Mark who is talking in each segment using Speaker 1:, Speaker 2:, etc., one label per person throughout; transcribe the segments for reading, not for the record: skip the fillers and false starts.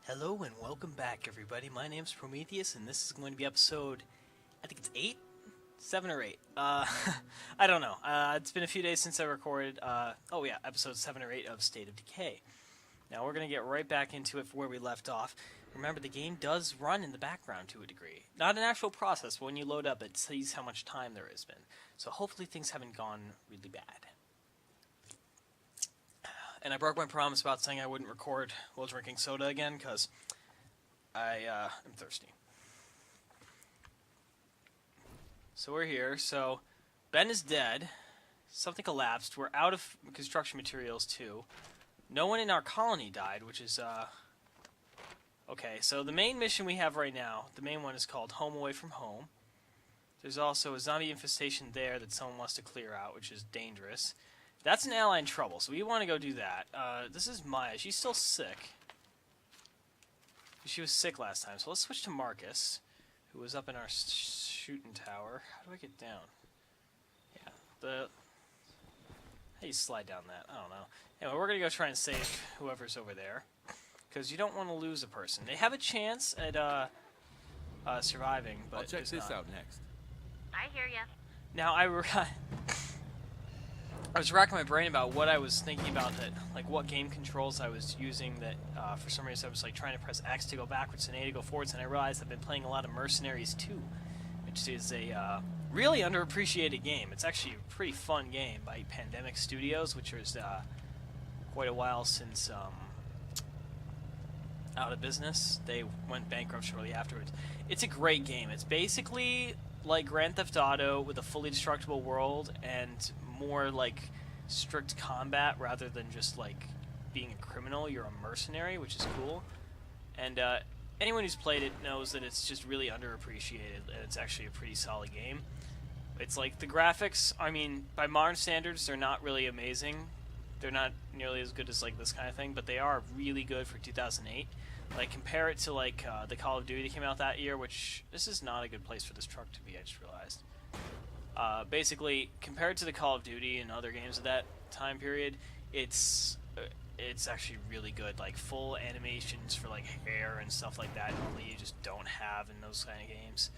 Speaker 1: Hello and welcome back, everybody. My name's Prometheus, and this is going to be episode, I think it's 8? 7 or 8. I don't know. It's been a few days since I recorded, oh yeah, episode 7 or 8 of State of Decay. Now we're going to get right back into it for where we left off. Remember, the game does run in the background to a degree. Not an actual process, but when you load up, it sees how much time there has been. So hopefully things haven't gone really bad. And I broke my promise about saying I wouldn't record while drinking soda again, because I am thirsty. So we're here. So Ben is dead. Something collapsed. We're out of construction materials, too. No one in our colony died, which is, okay, so the main mission we have right now, the main one is called Home Away from Home. There's also a zombie infestation there that someone wants to clear out, which is dangerous. That's an ally in trouble, so we want to go do that. This is Maya. She's still sick. She was sick last time, so let's switch to Marcus, who was up in our shooting tower. How do I get down? Yeah, how do you slide down that? I don't know. Anyway, we're going to go try and save whoever's over there, because you don't want to lose a person. They have a chance at surviving, but
Speaker 2: I'll check this out next.
Speaker 3: I hear ya.
Speaker 1: Now, I was racking my brain about what I was thinking about, that, like, what game controls I was using that, for some reason I was, like, trying to press X to go backwards and A to go forwards, and I realized I've been playing a lot of Mercenaries 2, which is a, really underappreciated game. It's actually a pretty fun game by Pandemic Studios, which was, quite a while since, out of business. They went bankrupt shortly afterwards. It's a great game. It's basically like Grand Theft Auto with a fully destructible world and more like strict combat rather than just like being a criminal. You're a mercenary, which is cool. And anyone who's played it knows that it's just really underappreciated, and it's actually a pretty solid game. It's like the graphics, I mean, by modern standards, they're not really amazing. They're not nearly as good as like this kind of thing, but they are really good for 2008. Like, compare it to like the Call of Duty that came out that year, which this is not a good place for this truck to be, I just realized. Basically, compared to the Call of Duty and other games of that time period, it's actually really good. Like, full animations for like hair and stuff like that, normally you just don't have in those kind of games.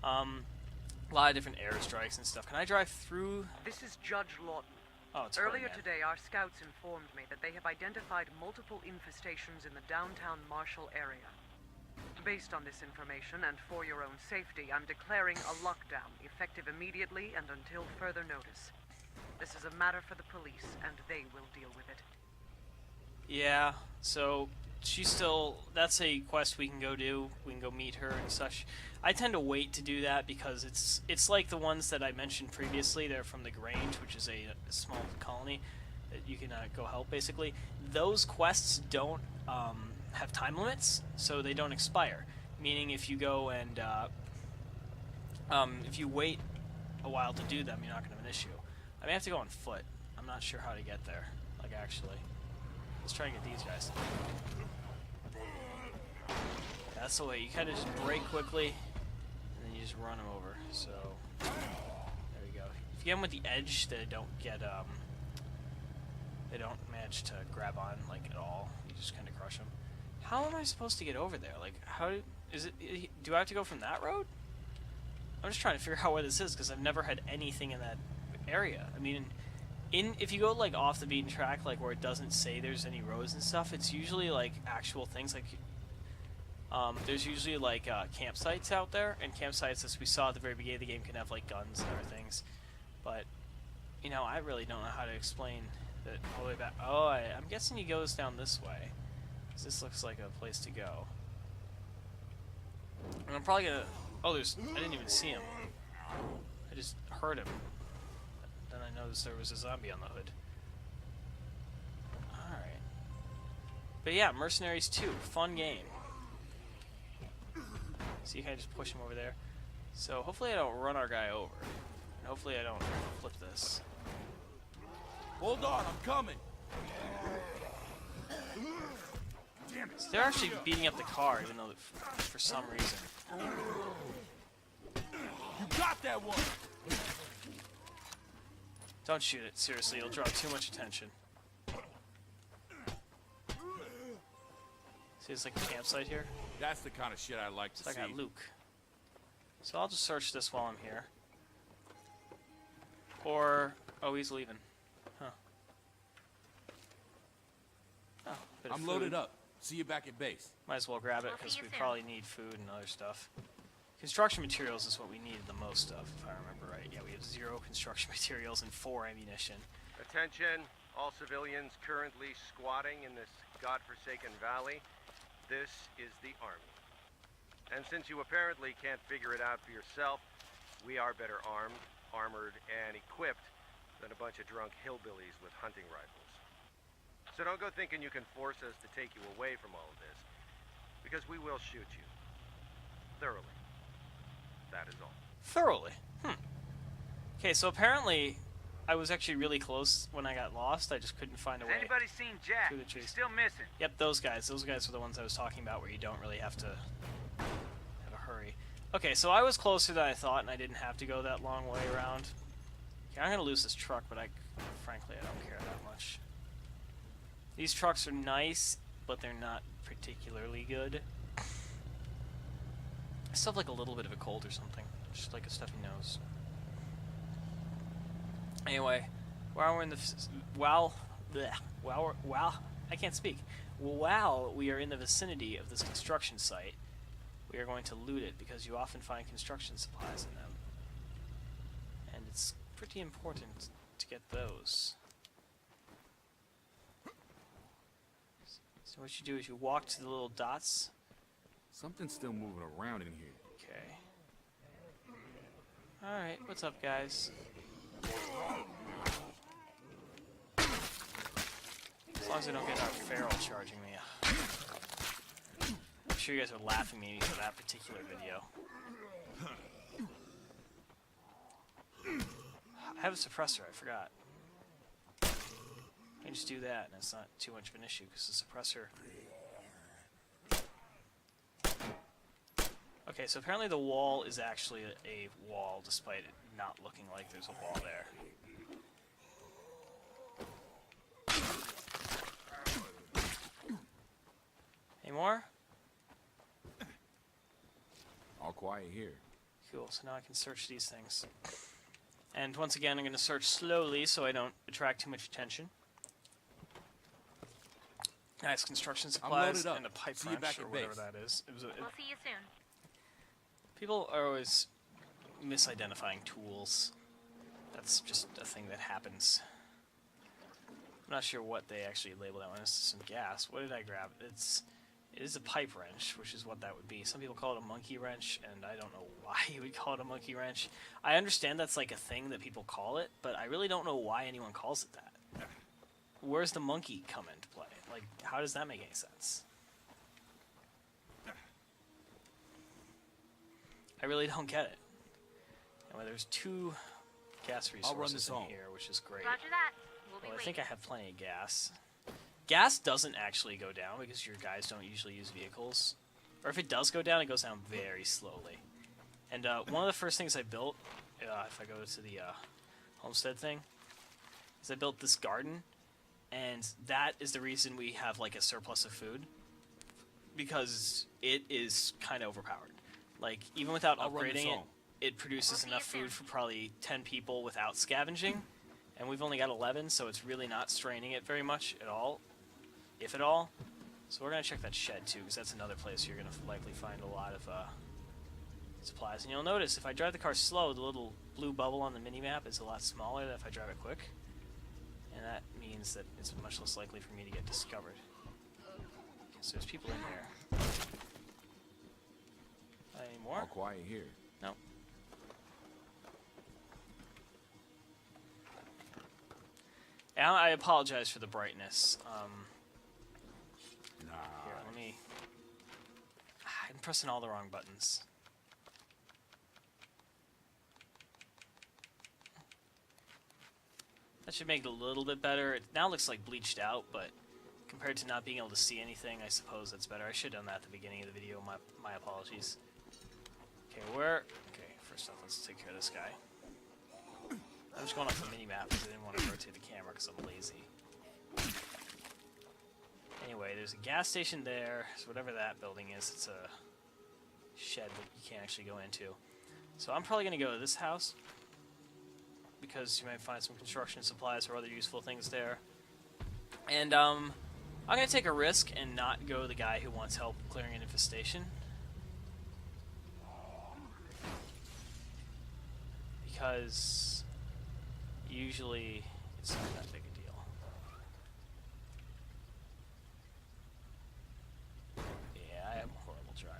Speaker 1: A lot of different airstrikes and stuff. Can I drive through?
Speaker 4: This is Judge Lawton.
Speaker 1: Oh, it's
Speaker 4: Earlier
Speaker 1: Hurricane.
Speaker 4: today, our scouts informed me that they have identified multiple infestations in the downtown Marshall area. Based on this information, and for your own safety, I'm declaring a lockdown, effective immediately and until further notice. This is a matter for the police, and they will deal with it.
Speaker 1: Yeah, so she's still, that's a quest we can go do. We can go meet her and such. I tend to wait to do that because it's like the ones that I mentioned previously. They're from the Grange, which is a small colony that you can go help, basically. Those quests don't have time limits, so they don't expire. Meaning if you go and if you wait a while to do them, you're not going to have an issue. I may have to go on foot. I'm not sure how to get there, like, actually. Let's try and get these guys. That's the way. You kind of just brake quickly, and then you just run them over. So, there we go. If you get them with the edge, they don't get, they don't manage to grab on, like, at all. You just kind of crush them. How am I supposed to get over there? Like, how is it? Do I have to go from that road? I'm just trying to figure out where this is, because I've never had anything in that area. I mean, if you go, like, off the beaten track, like, where it doesn't say there's any roads and stuff, it's usually, like, actual things, like, there's usually, like, campsites out there, and campsites, as we saw at the very beginning of the game, can have, like, guns and other things. But, you know, I really don't know how to explain that all the way back. Oh, I'm guessing he goes down this way, because this looks like a place to go. And I'm probably gonna... Oh, I didn't even see him. I just heard him. Then I noticed there was a zombie on the hood. Alright. But yeah, Mercenaries 2, fun game. So you kind of just push him over there. So hopefully I don't run our guy over. And hopefully I don't flip this.
Speaker 2: Hold on, I'm coming.
Speaker 1: So they're actually beating up the car, even though for some reason.
Speaker 2: You got that one.
Speaker 1: Don't shoot it, seriously, it'll draw too much attention. See, there's like a campsite here.
Speaker 2: That's the kind of shit I like to
Speaker 1: So I
Speaker 2: see.
Speaker 1: got Luke. So I'll just search this while I'm here. Or, oh, he's leaving. Huh. Oh, bit of
Speaker 2: I'm loaded
Speaker 1: food.
Speaker 2: up. See you back at base.
Speaker 1: Might as well grab it because we probably need food and other stuff. Construction materials is what we needed the most of, if I remember right. Yeah, we have 0 construction materials and 4 ammunition.
Speaker 3: Attention, all civilians currently squatting in this godforsaken valley. This is the Army. And since you apparently can't figure it out for yourself, we are better armed, armored, and equipped than a bunch of drunk hillbillies with hunting rifles. So don't go thinking you can force us to take you away from all of this, because we will shoot you. Thoroughly. That is all.
Speaker 1: Thoroughly. Okay, so apparently I was actually really close when I got lost. I just couldn't find a way.
Speaker 5: Has anybody seen Jack?
Speaker 1: through the trees.
Speaker 5: He's still missing.
Speaker 1: Yep, those guys. Those guys are the ones I was talking about where you don't really have to have a hurry. Okay, so I was closer than I thought, and I didn't have to go that long way around. Okay, I'm going to lose this truck, but frankly, I don't care that much. These trucks are nice, but they're not particularly good. I still have like a little bit of a cold or something. Just like a stuffy nose. Anyway, while we're in the I can't speak. While we are in the vicinity of this construction site, we are going to loot it because you often find construction supplies in them, and it's pretty important to get those. So what you do is you walk to the little dots.
Speaker 2: Something's still moving around in here.
Speaker 1: Okay. Alright, what's up, guys? As long as I don't get our feral charging me. I'm sure you guys are laughing at me for that particular video. I have a suppressor, I forgot. I can just do that, and it's not too much of an issue, because the suppressor... Okay, so apparently the wall is actually a wall, despite it not looking like there's a wall there. Any more?
Speaker 2: All quiet here.
Speaker 1: Cool, so now I can search these things. And once again, I'm going to search slowly so I don't attract too much attention. Nice construction supplies
Speaker 2: up.
Speaker 1: and a pipe
Speaker 2: See you
Speaker 1: wrench,
Speaker 2: back
Speaker 1: or
Speaker 2: at
Speaker 1: whatever
Speaker 2: base.
Speaker 1: that is.
Speaker 6: We'll see you soon.
Speaker 1: People are always misidentifying tools. That's just a thing that happens. I'm not sure what they actually label that one. This is some gas. What did I grab? It is a pipe wrench, which is what that would be. Some people call it a monkey wrench, and I don't know why you would call it a monkey wrench. I understand that's like a thing that people call it, but I really don't know why anyone calls it that. Where's the monkey come into play? Like, how does that make any sense? I really don't get it. Anyway, there's 2 gas resources in here, which is great.
Speaker 6: Roger that. We'll be
Speaker 1: Well, I
Speaker 6: waiting.
Speaker 1: think I have plenty of gas. Gas doesn't actually go down because your guys don't usually use vehicles. Or if it does go down, it goes down very slowly. And one of the first things I built, if I go to the homestead thing, is I built this garden. And that is the reason we have like a surplus of food. Because it is kind of overpowered. Like, even without
Speaker 2: I'll run this
Speaker 1: upgrading it,
Speaker 2: home.
Speaker 1: it produces
Speaker 6: We'll see
Speaker 1: enough
Speaker 6: you
Speaker 1: food
Speaker 6: soon.
Speaker 1: for probably 10 people without scavenging. And we've only got 11, so it's really not straining it very much at all, if at all. So we're going to check that shed, too, because that's another place you're going to likely find a lot of supplies. And you'll notice, if I drive the car slow, the little blue bubble on the minimap is a lot smaller than if I drive it quick. And that means that it's much less likely for me to get discovered. Okay, so there's people in there. Any more?
Speaker 2: All quiet here.
Speaker 1: No. Yeah, I apologize for the brightness.
Speaker 2: Nah.
Speaker 1: Here, let me... I'm pressing all the wrong buttons. That should make it a little bit better. It now looks like bleached out, but compared to not being able to see anything, I suppose that's better. I should have done that at the beginning of the video. My apologies. Okay, okay, first off, let's take care of this guy. I'm just going off the mini-map because I didn't want to rotate the camera because I'm lazy. Anyway, there's a gas station there, so whatever that building is, it's a shed that you can't actually go into. So I'm probably going to go to this house, because you might find some construction supplies or other useful things there. And I'm going to take a risk and not go the guy who wants help clearing an infestation. Because usually it's not that big a deal. Yeah, I am a horrible driver.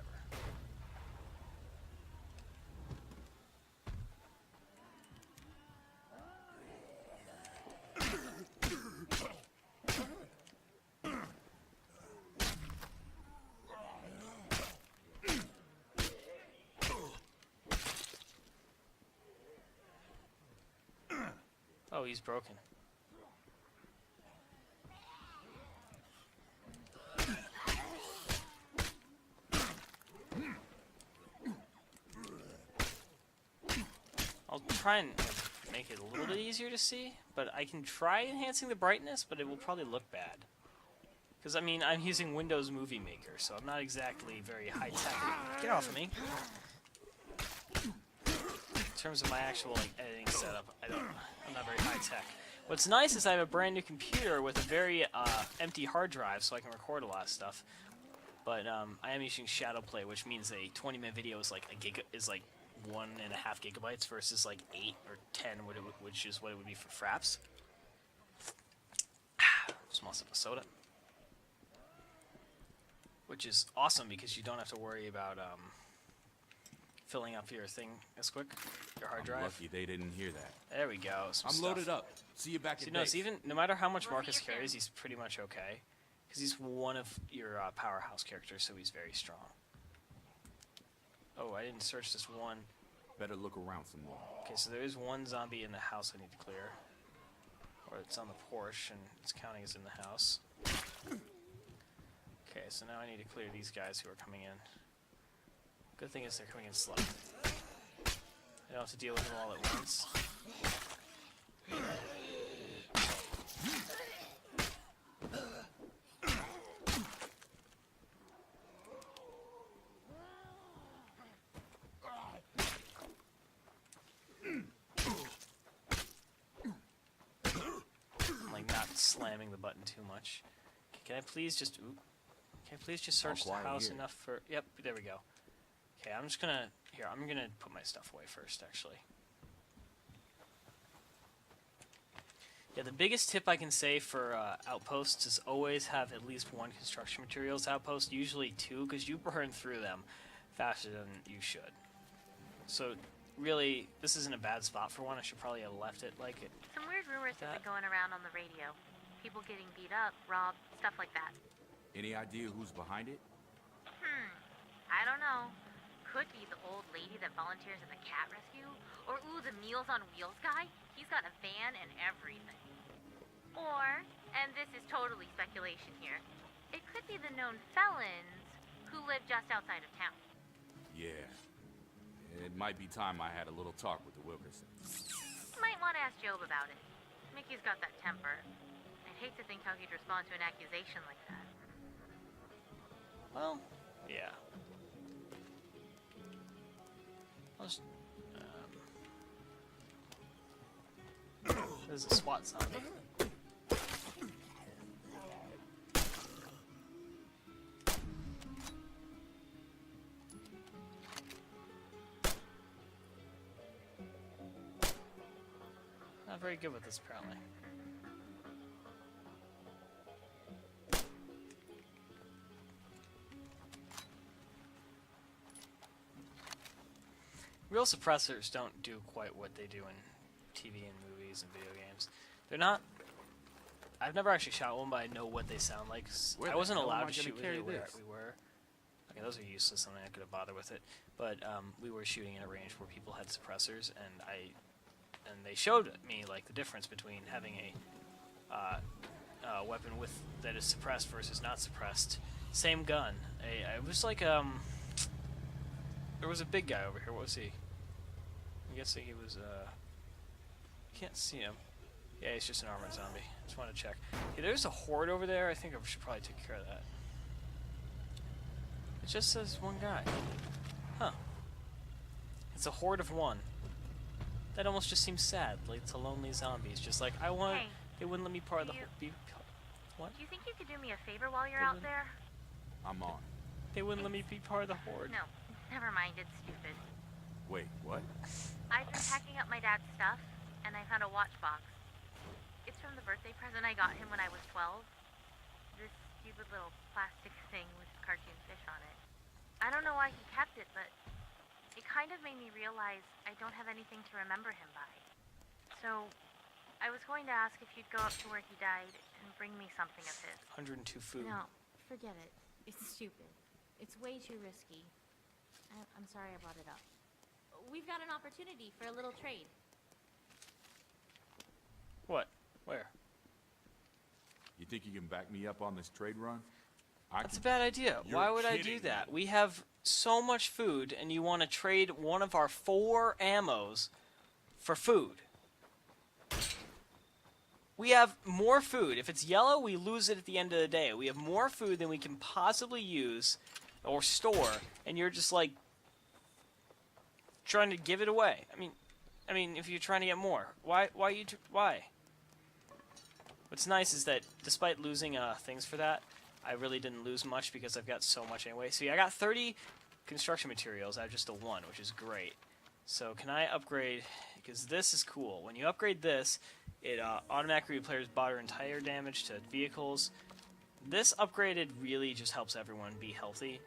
Speaker 1: Oh, he's broken. I'll try and make it a little bit easier to see, but I can try enhancing the brightness, but it will probably look bad. Because, I mean, I'm using Windows Movie Maker, so I'm not exactly very high-tech. Get off of me. In terms of my actual editing setup, I'm not very high-tech. What's nice is I have a brand new computer with a very empty hard drive, so I can record a lot of stuff. But I am using Shadowplay, which means a 20-minute video is like 1.5 gigabytes versus like 8 or 10, which is what it would be for Fraps. Small sip of soda, which is awesome because you don't have to worry about filling up your thing as quick, your hard drive.
Speaker 2: Lucky they didn't hear that.
Speaker 1: There we go. Some
Speaker 2: I'm
Speaker 1: stuff.
Speaker 2: loaded up. See you back at base.
Speaker 1: Even no matter how much Marcus carries, he's pretty much okay, because he's one of your powerhouse characters, so he's very strong. Oh, I didn't search this one.
Speaker 2: Better look around some more.
Speaker 1: Okay, so there is one zombie in the house I need to clear, or it's on the porch and it's counting as in the house. Okay, so now I need to clear these guys who are coming in. Good thing is they're coming in slow. I don't have to deal with them all at once. I'm like not slamming the button too much. Okay, can I please just search the house
Speaker 2: here.
Speaker 1: enough for? Yep, there we go. Okay, I'm just gonna I'm gonna put my stuff away first, actually. Yeah, the biggest tip I can say for outposts is always have at least one construction materials outpost, usually two, because you burn through them faster than you should. So, really, this isn't a bad spot for one. I should probably have left it like it.
Speaker 5: Some weird rumors have been going around on the radio. People getting beat up, robbed, stuff like that.
Speaker 2: Any idea who's behind it?
Speaker 5: I don't know. Could be the old lady that volunteers at the cat rescue. Or, ooh, the Meals on Wheels guy. He's got a van and everything. Or, and this is totally speculation here, it could be the known felons who live just outside of town.
Speaker 2: Yeah. It might be time I had a little talk with the Wilkersons.
Speaker 5: Might want to ask Job about it. Mickey's got that temper. I'd hate to think how he'd respond to an accusation like that.
Speaker 1: Well, yeah. I'll just, there's a SWAT zombie. Not very good with this, apparently. Real suppressors don't do quite what they do in TV and movies and video games. They're not... I've never actually shot one, but I know what they sound like.
Speaker 2: Where
Speaker 1: I
Speaker 2: the
Speaker 1: wasn't
Speaker 2: hell am
Speaker 1: allowed
Speaker 2: I
Speaker 1: to
Speaker 2: gonna
Speaker 1: shoot with
Speaker 2: carry
Speaker 1: it where
Speaker 2: this?
Speaker 1: we were. Okay, those are useless. I'm not going to bother with it. But we were shooting in a range where people had suppressors, and they showed me like the difference between having a weapon with that is suppressed versus not suppressed. Same gun. It was like there was a big guy over here. What was he? I'm guessing he was can't see him. Yeah, he's just an armored zombie. Just want to check. Okay, there's a horde over there. I think I should probably take care of that. It just says one guy. Huh. It's a horde of one. That almost just seems sad. Like it's a lonely zombie. It's just like, I want...
Speaker 5: Hey,
Speaker 1: they wouldn't let me part of the... What?
Speaker 5: Do you think you could do me a favor while you're out there?
Speaker 2: I'm on.
Speaker 1: They wouldn't let me be part of the horde.
Speaker 5: No, never mind. It's stupid.
Speaker 2: Wait, what?
Speaker 5: I've been packing up my dad's stuff, and I found a watch box. It's from the birthday present I got him when I was 12. This stupid little plastic thing with cartoon fish on it. I don't know why he kept it, but it kind of made me realize I don't have anything to remember him by. So, I was going to ask if you'd go up to where he died and bring me something of his.
Speaker 1: 102 food.
Speaker 6: No, forget it. It's stupid. It's way too risky. I'm sorry I brought it up. We've got an opportunity for a little trade.
Speaker 1: What? Where?
Speaker 2: You think you can back me up on this trade run?
Speaker 1: That's a bad idea.
Speaker 2: You're
Speaker 1: Why would I do
Speaker 2: kidding
Speaker 1: that?
Speaker 2: me.
Speaker 1: We have so much food, and you want to trade one of our 4 ammos for food. We have more food. If it's yellow, we lose it at the end of the day. We have more food than we can possibly use or store, and you're just like trying to give it away. I mean, if you're trying to get more, why? What's nice is that despite losing things for that, I really didn't lose much because I've got so much anyway. See, I got 30 construction materials out of just a 1, which is great. So can I upgrade? Because this is cool. When you upgrade this, it automatically repairs body entire damage to vehicles. This upgraded really just helps everyone be healthy.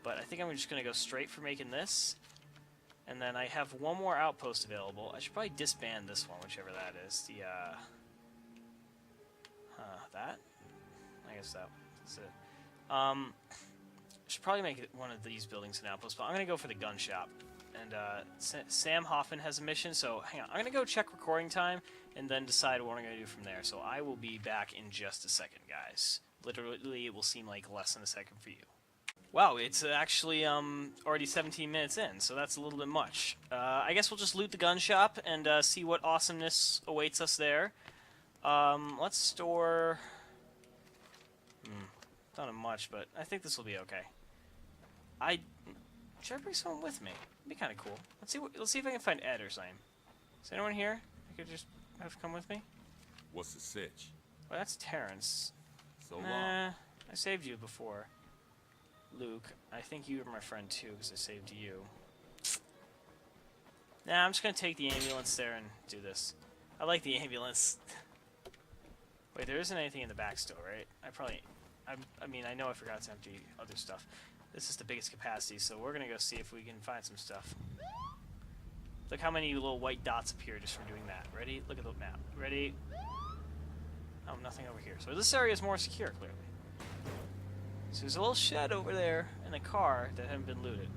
Speaker 1: But I think I'm just going to go straight for making this. And then I have one more outpost available. I should probably disband this one, whichever that is. The, that? I guess that's it. I should probably make it one of these buildings an outpost, but I'm going to go for the Gunshop. And Sam Hoffman has a mission, so hang on. I'm going to go check recording time and then decide what I'm going to do from there. So I will be back in just a second, guys. Literally, it will seem like less than a second for you. Wow, it's actually already 17 minutes in, so that's a little bit much. I guess we'll just loot the Gunshop and see what awesomeness awaits us there. Let's store... Not much, but I think this will be okay. Should I bring someone with me? It'd be kind of cool. Let's see if I can find Ed or something. Is anyone here? I could just have come with me.
Speaker 2: What's the sitch?
Speaker 1: Well, that's Terrence.
Speaker 2: So long.
Speaker 1: Nah, I saved you before. Luke, I think you were my friend too, because I saved you. Nah, I'm just gonna take the ambulance there and do this. I like the ambulance. Wait, there isn't anything in the back still, right? I mean, I know I forgot to empty other stuff. This is the biggest capacity, so we're gonna go see if we can find some stuff. Look how many little white dots appear just from doing that. Ready? Look at the map. Ready? Oh, nothing over here. So this area is more secure, clearly. So there's a little shed over there and a car that haven't been looted.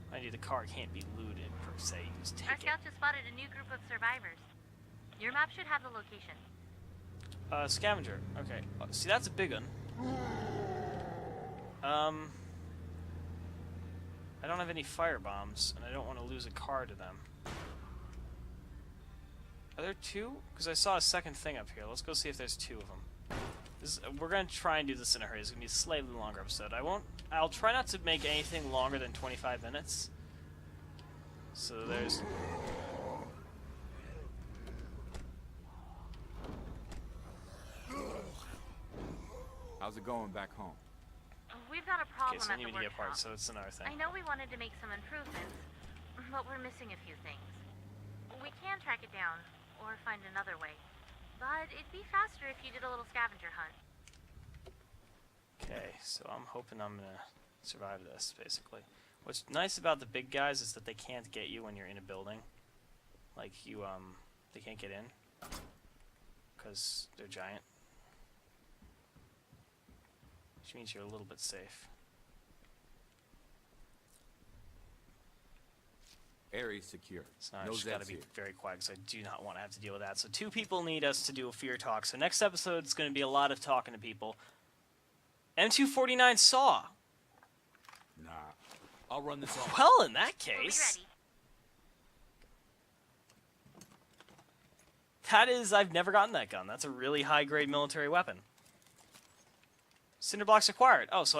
Speaker 1: Mind you, the car can't be looted, per se. You just take
Speaker 5: Our
Speaker 1: it.
Speaker 5: scouts just spotted a new group of survivors. Your map should have the location.
Speaker 1: Scavenger. Okay. See, that's a big one. I don't have any fire bombs, and I don't want to lose a car to them. Are there 2? Because I saw a second thing up here. Let's go see if there's 2 of them. We're going to try and do this in a hurry. It's going to be a slightly longer episode. I'll try not to make anything longer than 25 minutes. So there's...
Speaker 2: How's it going back home?
Speaker 5: We've got a
Speaker 1: Okay,
Speaker 5: problem
Speaker 1: so I
Speaker 5: at
Speaker 1: need
Speaker 5: the
Speaker 1: to get
Speaker 5: workshop.
Speaker 1: parts, so it's another thing.
Speaker 5: I know we wanted to make some improvements, but we're missing a few things. We can track it down, or find another way. But it'd be faster if you did a little scavenger hunt.
Speaker 1: Okay, so I'm hoping I'm gonna survive this, basically. What's nice about the big guys is that they can't get you when you're in a building. Like, they can't get in. Because they're giant. Which means you're a little bit safe.
Speaker 2: Area secure.
Speaker 1: So now I
Speaker 2: No
Speaker 1: just gotta
Speaker 2: Zeds
Speaker 1: be
Speaker 2: here.
Speaker 1: very quiet because I do not want to have to deal with that. So 2 people need us to do a fear talk. So next episode is going to be a lot of talking to people. M249 Saw.
Speaker 2: Nah. I'll run this off.
Speaker 1: Well, in that
Speaker 5: We'll be
Speaker 1: case...
Speaker 5: ready.
Speaker 1: That is, I've never gotten that gun. That's a really high-grade military weapon. Cinder blocks acquired. Oh, so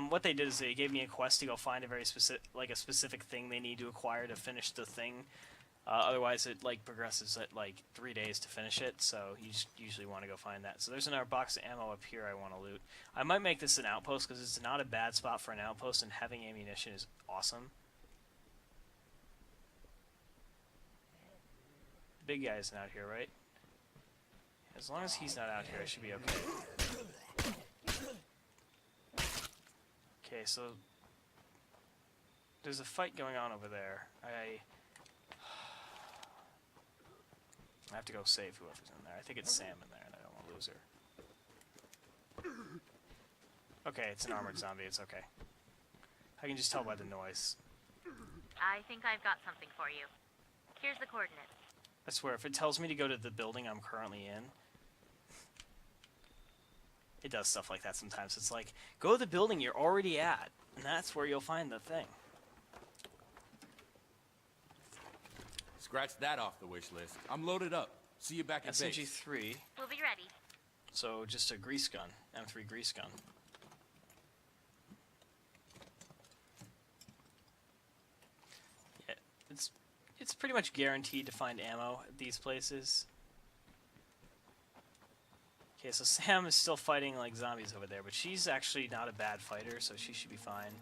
Speaker 1: what they did is they gave me a quest to go find a very specific thing they need to acquire to finish the thing. Otherwise, it like progresses at like 3 days to finish it. So you just usually want to go find that. So there's another box of ammo up here I want to loot. I might make this an outpost because it's not a bad spot for an outpost, and having ammunition is awesome. The big guy isn't out here, right? As long as he's not out here, I should be okay. Okay, so there's a fight going on over there. I have to go save whoever's in there. I think it's Sam in there, and I don't want to lose her. Okay, it's an armored zombie. It's okay. I can just tell by the noise.
Speaker 5: I think I've got something for you. Here's the coordinates.
Speaker 1: I swear, if it tells me to go to the building I'm currently in, it does stuff like that sometimes. It's like, go to the building you're already at, and that's where you'll find the thing.
Speaker 2: Scratch that off the wish list. I'm loaded up. See you back at base.
Speaker 1: SMG-3.
Speaker 5: We'll be ready.
Speaker 1: So just a grease gun, M3 grease gun. Yeah, it's pretty much guaranteed to find ammo at these places. Okay, so Sam is still fighting like zombies over there, but she's actually not a bad fighter, so she should be fine.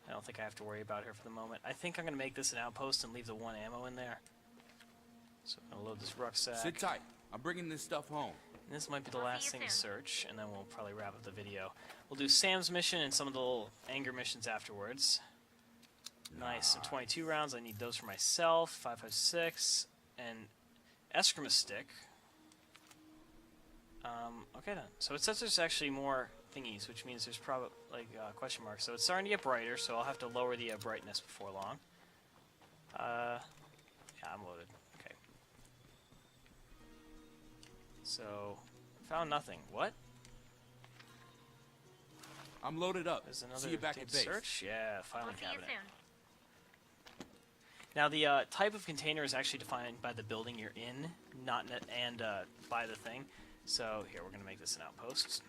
Speaker 1: I don't think I have to worry about her for the moment. I think I'm going to make this an outpost and leave the one ammo in there. So I'm going to load this rucksack.
Speaker 2: Sit tight. I'm bringing this stuff home.
Speaker 1: And this might be the
Speaker 5: I'll see
Speaker 1: last
Speaker 5: you
Speaker 1: thing to
Speaker 5: soon.
Speaker 1: search, and then we'll probably wrap up the video. We'll do Sam's mission and some of the little anger missions afterwards. Nice, some 22 rounds. I need those for myself. 5.56 and eskrima stick. Okay then. So it says there's actually more thingies, which means there's probably like question marks. So it's starting to get brighter, so I'll have to lower the brightness before long. Yeah, I'm loaded. Okay. So found nothing. What?
Speaker 2: I'm loaded up.
Speaker 1: There's another
Speaker 2: See you back
Speaker 1: thing
Speaker 2: at
Speaker 1: to
Speaker 2: base.
Speaker 1: search. Yeah, filing
Speaker 5: We'll see you
Speaker 1: cabinet.
Speaker 5: soon.
Speaker 1: Now the type of container is actually defined by the building you're in, not by the thing. So here we're gonna make this an outpost.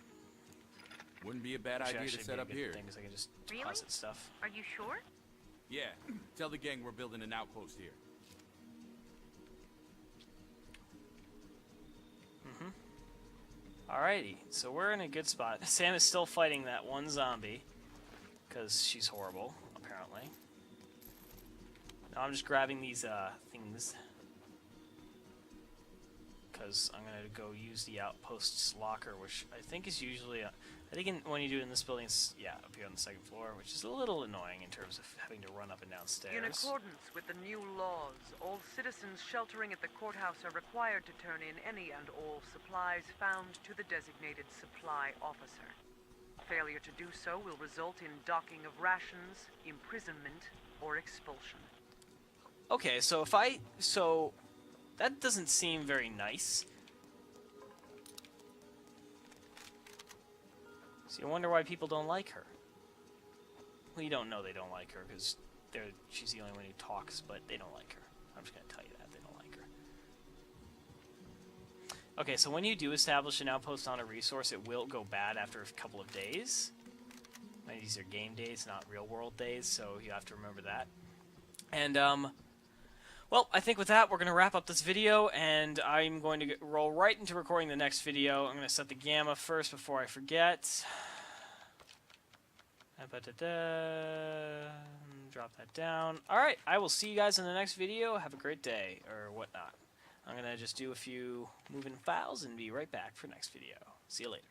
Speaker 2: Wouldn't be a bad
Speaker 1: Which
Speaker 2: idea
Speaker 1: actually
Speaker 2: to set
Speaker 1: be a
Speaker 2: up
Speaker 1: good
Speaker 2: here.
Speaker 1: thing, 'cause I can just
Speaker 5: Really?
Speaker 1: deposit stuff.
Speaker 5: Are you sure?
Speaker 2: Yeah. Tell the gang we're building an outpost here.
Speaker 1: Alrighty, so we're in a good spot. Sam is still fighting that one zombie, because she's horrible, apparently. Now I'm just grabbing these things, because I'm going to go use the outpost's locker, which I think is usually, I think when you do it in this building, it's, yeah, up here on the second floor, which is a little annoying in terms of having to run up and down stairs.
Speaker 4: In accordance with the new laws, all citizens sheltering at the courthouse are required to turn in any and all supplies found to the designated supply officer. Failure to do so will result in docking of rations, imprisonment, or expulsion.
Speaker 1: Okay, so that doesn't seem very nice. So you wonder why people don't like her. Well, you don't know they don't like her because she's the only one who talks, but they don't like her. I'm just going to tell you that they don't like her. Okay, so when you do establish an outpost on a resource, it will go bad after a couple of days. These are game days, not real-world days, so you have to remember that. And, well, I think with that, we're going to wrap up this video, and I'm going to roll right into recording the next video. I'm going to set the gamma first before I forget. Drop that down. Alright, I will see you guys in the next video. Have a great day, or whatnot. I'm going to just do a few moving files and be right back for next video. See you later.